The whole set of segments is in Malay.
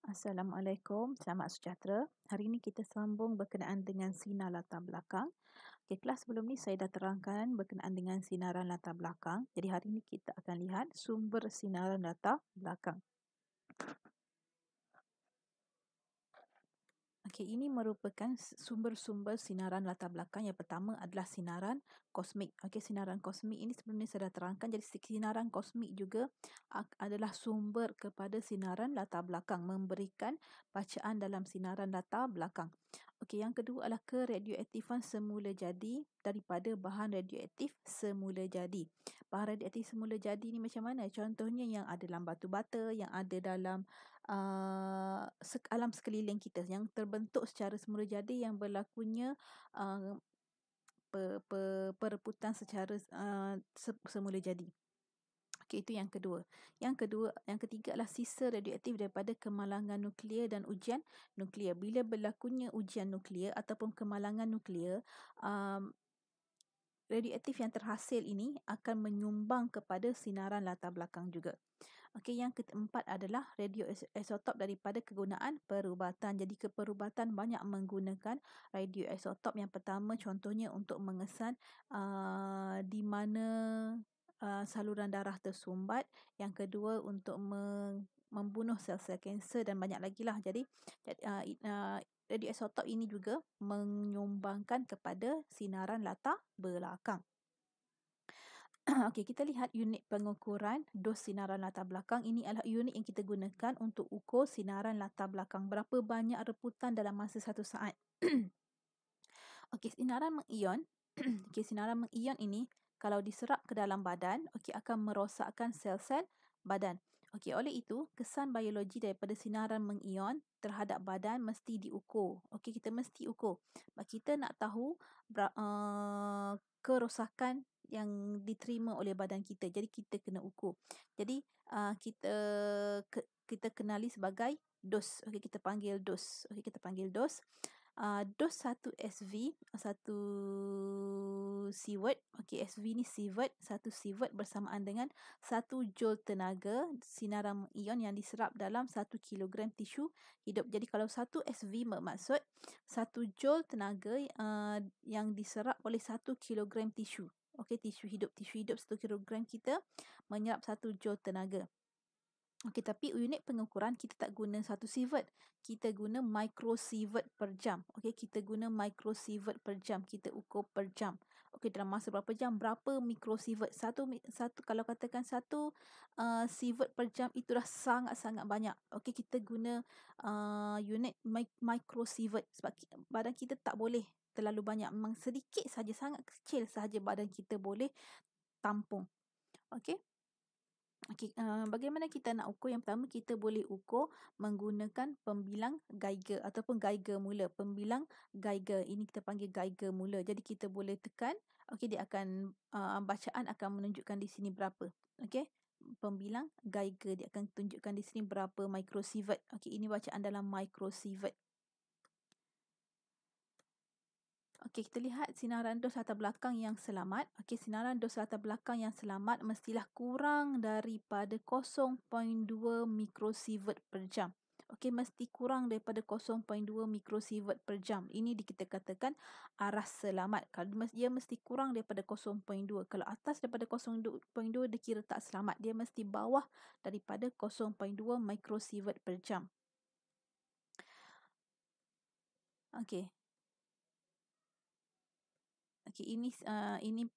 Assalamualaikum, selamat sejahtera. Hari ini kita sambung berkenaan dengan sinar latar belakang. Okey, kelas sebelum ni saya dah terangkan berkenaan dengan sinaran latar belakang. Jadi hari ini kita akan lihat sumber sinaran latar belakang. Okey, ini merupakan sumber-sumber sinaran latar belakang. Yang pertama adalah sinaran kosmik. Okey, sinaran kosmik ini sebelum ni saya dah terangkan. Jadi sinaran kosmik juga adalah sumber kepada sinaran latar belakang, memberikan bacaan dalam sinaran latar belakang. Okey, yang kedua adalah keradioaktifan semula jadi daripada bahan radioaktif semula jadi. Bahan radioaktif semula jadi ni macam mana? Contohnya yang ada dalam batu bata, yang ada dalam alam sekeliling kita yang terbentuk secara semula jadi, yang berlakunya uh, pereputan secara semula jadi. Okey, itu yang kedua. Yang ketiga adalah sisa radioaktif daripada kemalangan nuklear dan ujian nuklear. Bila berlakunya ujian nuklear ataupun kemalangan nuklear, radioaktif yang terhasil ini akan menyumbang kepada sinaran latar belakang juga. Okey, yang keempat adalah radioisotop daripada kegunaan perubatan. Jadi perubatan banyak menggunakan radioisotop. Yang pertama contohnya untuk mengesan di mana saluran darah tersumbat. Yang kedua untuk membunuh sel-sel kanser dan banyak lagi lah. Jadi radioisotop ini juga menyumbangkan kepada sinaran latar belakang. Okey, kita lihat unit pengukuran dos sinaran latar belakang. Ini adalah unit yang kita gunakan untuk ukur sinaran latar belakang. Berapa banyak reputan dalam masa satu saat. Okey, sinaran mengion. Okey, sinaran mengion ini kalau diserap ke dalam badan, okey, akan merosakkan sel-sel badan. Okey, oleh itu, kesan biologi daripada sinaran mengion terhadap badan mesti diukur. Okey, kita mesti ukur. Kita nak tahu kerosakan yang diterima oleh badan kita. Jadi kita kena ukur. Jadi kita kenali sebagai dos. Okey, kita panggil dos. Okey, kita panggil dos. Dos 1 SV, 1 sievert. Okey, SV ni sievert, 1 sievert bersamaan dengan 1 joule tenaga sinaran ion yang diserap dalam 1 kilogram tisu hidup. Jadi kalau 1 SV bermaksud 1 joule tenaga yang diserap oleh 1 kilogram tisu. Okey, tisu hidup 1 kilogram kita menyerap 1 joule tenaga. Okey, tapi unit pengukuran kita tak guna 1 sievert. Kita guna microsievert per jam. Okey, kita guna microsievert per jam. Kita ukur per jam. Okey, dalam masa berapa jam, berapa mikrosievert. Satu kalau katakan 1 sievert per jam itu dah sangat-sangat banyak. Okey, kita guna unit microsievert sebab badan kita tak boleh terlalu banyak. Memang sedikit saja, sangat kecil sahaja badan kita boleh tampung. Okey. Okey, bagaimana kita nak ukur? Yang pertama, kita boleh ukur menggunakan pembilang Geiger ataupun Geiger mula. Pembilang Geiger, ini kita panggil Geiger mula. Jadi kita boleh tekan, okey, dia akan bacaan akan menunjukkan di sini berapa. Okey, pembilang Geiger dia akan tunjukkan di sini berapa mikrosievert. Okey, ini bacaan dalam mikrosievert. Okey, kita lihat sinaran dos latar belakang yang selamat. Okey, sinaran dos latar belakang yang selamat mestilah kurang daripada 0.2 mikrosievert per jam. Okey, mesti kurang daripada 0.2 mikrosievert per jam. Ini kita katakan arah selamat. Kalau dia mesti kurang daripada 0.2. Kalau atas daripada 0.2 dia kira tak selamat. Dia mesti bawah daripada 0.2 mikrosievert per jam. Okey. Okey, ini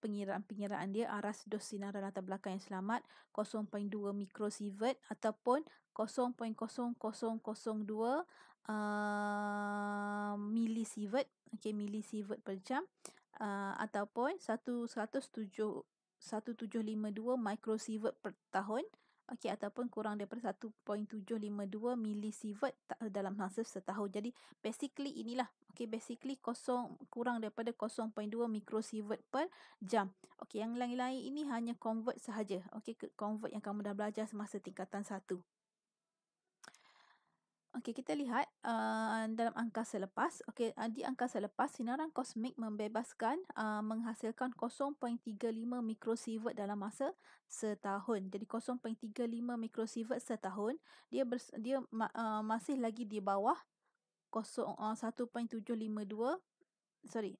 pengiraan dia aras dos sinaran latar belakang yang selamat 0.2 mikrosievert ataupun 0.0002 milisievert. Okey, milisievert per jam ataupun 1752 mikrosievert per tahun. Okey, ataupun kurang daripada 1.752 milisievert dalam masa setahun. Jadi basically inilah. Okey, basically kurang daripada 0.2 mikrosievert per jam. Okey, yang lain-lain ini hanya convert sahaja. Okey, convert yang kamu dah belajar semasa tingkatan 1. Okey, kita lihat dalam angkasa lepas. Okey, di angkasa lepas, sinaran kosmik membebaskan menghasilkan 0.35 mikrosievert dalam masa setahun. Jadi 0.35 mikrosievert setahun, masih lagi di bawah 1.752, sorry,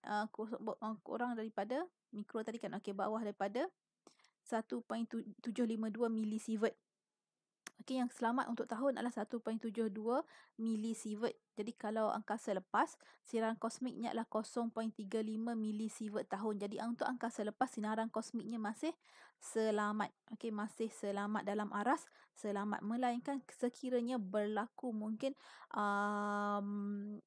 kurang daripada mikro tadi kan. Okey, bawah daripada 1.752 milisievert. Okey, yang selamat untuk tahun adalah 1.72 milisievert. Jadi kalau angkasa lepas, sinaran kosmiknya adalah 0.35 milisievert tahun. Jadi untuk angkasa lepas, sinaran kosmiknya masih selamat. Okey, masih selamat dalam aras selamat. Melainkan sekiranya berlaku mungkin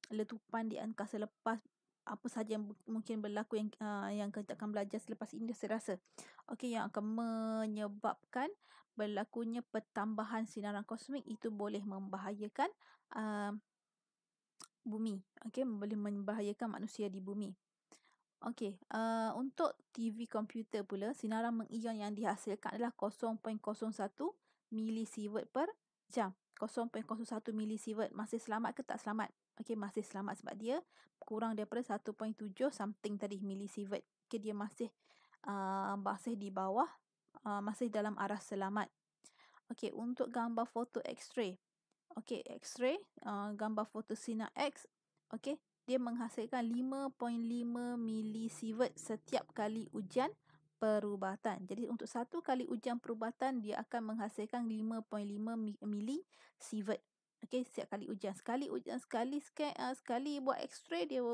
letupan di angkasa lepas, apa sahaja yang mungkin berlaku yang kita akan belajar selepas ini saya rasa. Okey, yang akan menyebabkan berlakunya pertambahan sinaran kosmik itu boleh membahayakan bumi. Okey, boleh membahayakan manusia di bumi. Okey, untuk TV komputer pula, sinaran mengion yang dihasilkan adalah 0.01 milisievert per jam. 0.01 milisievert. Masih selamat ke tak selamat? Okey, masih selamat sebab dia kurang daripada 1.7 something tadi milisievert. Okey, dia masih di bawah, masih dalam aras selamat. Okey, untuk gambar foto X-ray. Okey, X-ray, gambar foto sinar X. Okey, dia menghasilkan 5.5 milisievert setiap kali ujian perubatan. Jadi untuk satu kali ujian perubatan, dia akan menghasilkan 5.5 milisievert. Okey, setiap kali ujian. Sekali ujian, sekali buat X-ray, dia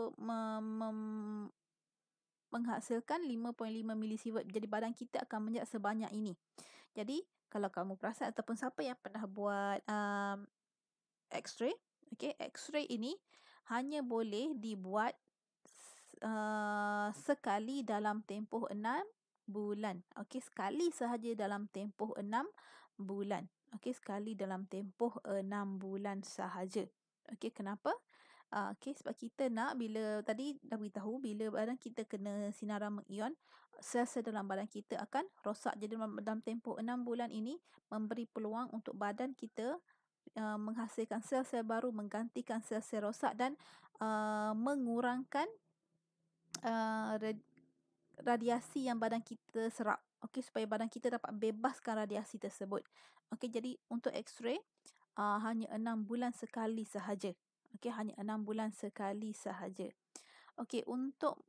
menghasilkan 5.5 milisievert. Jadi badan kita akan menjadi sebanyak ini. Jadi kalau kamu perasan ataupun siapa yang pernah buat X-ray, okey, X-ray ini hanya boleh dibuat sekali dalam tempoh 6 bulan. Okey, sekali sahaja dalam tempoh 6 bulan. Okey, sekali dalam tempoh 6 bulan sahaja. Okey, kenapa? Okey, sebab kita nak, bila tadi dah beritahu, bila badan kita kena sinaran mengion, sel-sel dalam badan kita akan rosak. Jadi dalam tempoh 6 bulan ini memberi peluang untuk badan kita menghasilkan sel-sel baru, menggantikan sel-sel rosak dan mengurangkan radiasi yang badan kita serap. Okey, supaya badan kita dapat bebaskan radiasi tersebut. Okey, jadi untuk X-ray hanya 6 bulan sekali sahaja. Okey, hanya 6 bulan sekali sahaja. Okey, untuk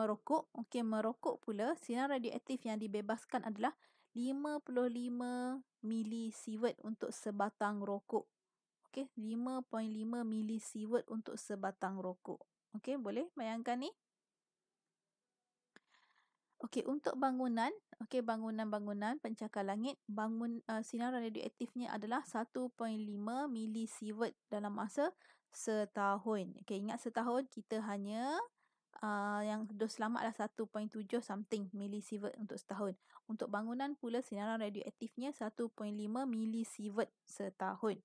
rokok, okey, merokok pula, sinar radioaktif yang dibebaskan adalah 55 milisievert untuk sebatang rokok. Okey, 5.5 milisievert untuk sebatang rokok. Okey, boleh bayangkan ni? Okey, untuk bangunan, okey, bangunan-bangunan pencakar langit, sinar radioaktifnya adalah 1.5 milisievert dalam masa setahun. Okey, ingat setahun kita hanya yang dos selamat adalah 1.7 something milisievert untuk setahun. Untuk bangunan pula, sinaran radioaktifnya 1.5 milisievert setahun.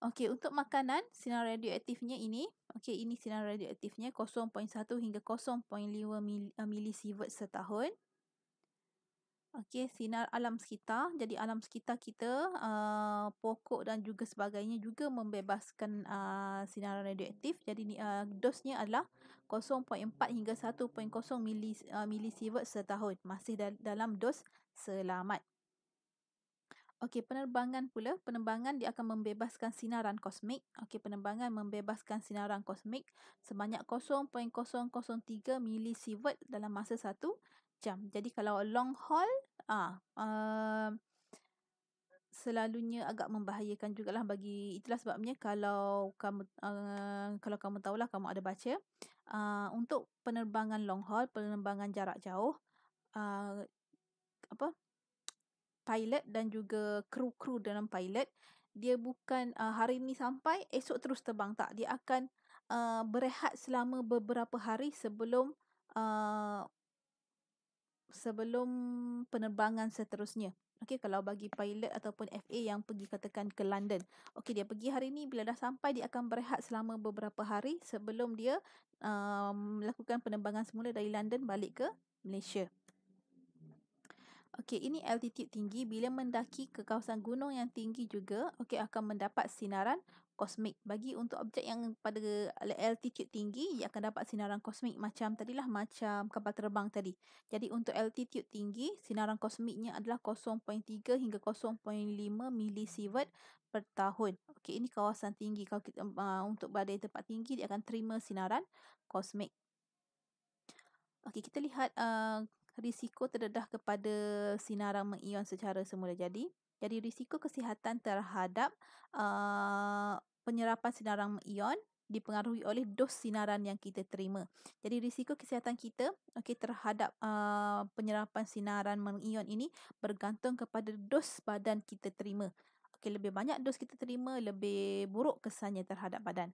Okey, untuk makanan, sinar radioaktifnya ini, okey, ini sinar radioaktifnya 0.1 hingga 0.5 milisievert setahun. Okey, sinar alam sekitar. Jadi alam sekitar kita, pokok dan juga sebagainya juga membebaskan sinar radioaktif. Jadi dosnya adalah 0.4 hingga 1.0 milisievert setahun. Masih dalam dos selamat. Okey, penerbangan pula. Penerbangan dia akan membebaskan sinaran kosmik. Okey, penerbangan membebaskan sinaran kosmik sebanyak 0.003 milisievert dalam masa 1 jam. Jadi kalau long haul, selalunya agak membahayakan jugalah bagi, itulah sebabnya kalau kamu tahulah, kamu ada baca, untuk penerbangan long haul, penerbangan jarak jauh, pilot dan juga kru-kru dalam pilot, dia bukan hari ni sampai esok terus terbang, tak, dia akan berehat selama beberapa hari sebelum penerbangan seterusnya. Okey, kalau bagi pilot ataupun FA yang pergi katakan ke London, okey, dia pergi hari ni, bila dah sampai dia akan berehat selama beberapa hari sebelum dia melakukan penerbangan semula dari London balik ke Malaysia. Okey, ini altitude tinggi. Bila mendaki ke kawasan gunung yang tinggi juga, okey, akan mendapat sinaran kosmik. Bagi untuk objek yang pada altitude tinggi, ia akan dapat sinaran kosmik macam tadilah, macam kapal terbang tadi. Jadi untuk altitude tinggi, sinaran kosmiknya adalah 0.3 hingga 0.5 milisievert per tahun. Okey, ini kawasan tinggi. Kalau kita untuk badai tempat tinggi, dia akan terima sinaran kosmik. Okey, kita lihat risiko terdedah kepada sinaran mengion secara semula jadi. Jadi risiko kesihatan terhadap penyerapan sinaran mengion dipengaruhi oleh dos sinaran yang kita terima. Jadi risiko kesihatan kita okey terhadap penyerapan sinaran mengion ini bergantung kepada dos badan kita terima. Okey, lebih banyak dos kita terima, lebih buruk kesannya terhadap badan.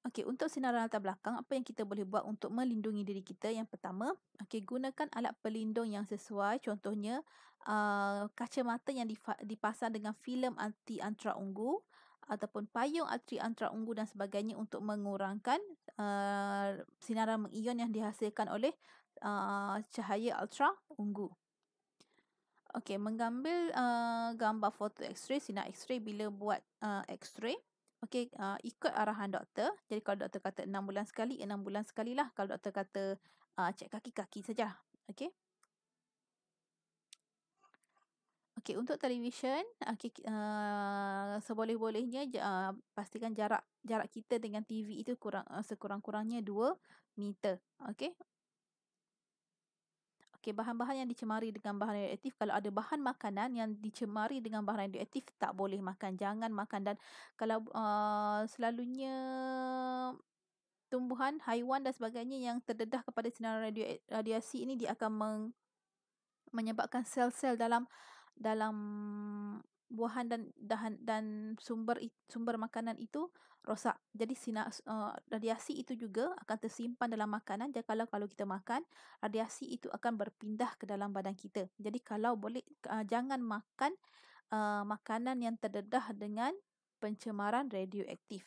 Okey, untuk sinaran latar belakang, apa yang kita boleh buat untuk melindungi diri kita? Yang pertama, okey, gunakan alat pelindung yang sesuai. Contohnya, kacamata yang dipasang dengan filem anti antrak ungu ataupun payung anti antrak ungu dan sebagainya untuk mengurangkan sinaran mengion yang dihasilkan oleh cahaya ultra ungu. Okey, mengambil gambar foto X-ray, sinar X-ray bila buat X-ray. Okey, ikut arahan doktor. Jadi kalau doktor kata 6 bulan sekali, 6 bulan sekalilah. Kalau doktor kata cek kaki, kaki saja. Okey. Okey, untuk televisyen, okey, seboleh-bolehnya pastikan jarak kita dengan TV itu sekurang-kurangnya 2 meter. Okey. Okey, bahan-bahan yang dicemari dengan bahan radioaktif, kalau ada bahan makanan yang dicemari dengan bahan radioaktif, tak boleh makan. Jangan makan. Dan kalau selalunya tumbuhan, haiwan dan sebagainya yang terdedah kepada sinar radiasi ini, dia akan menyebabkan sel-sel dalam buahan dan sumber makanan itu rosak. Jadi radiasi itu juga akan tersimpan dalam makanan. Jadi kalau kita makan, radiasi itu akan berpindah ke dalam badan kita. Jadi kalau boleh jangan makan makanan yang terdedah dengan pencemaran radioaktif.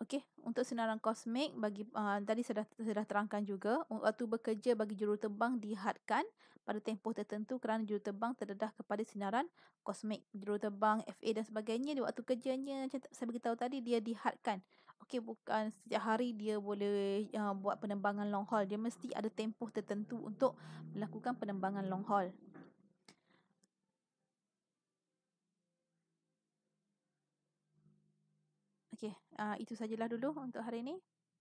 Okey, untuk sinaran kosmik bagi tadi sudah terangkan juga, waktu bekerja bagi juruterbang dihadkan pada tempoh tertentu kerana juruterbang terdedah kepada sinaran kosmik. Juruterbang FA dan sebagainya, di waktu kerjanya macam saya beritahu tadi, dia dihadkan. Okey, bukan setiap hari dia boleh buat penerbangan long haul. Dia mesti ada tempoh tertentu untuk melakukan penerbangan long haul. Okey, itu sajalah dulu untuk hari ini.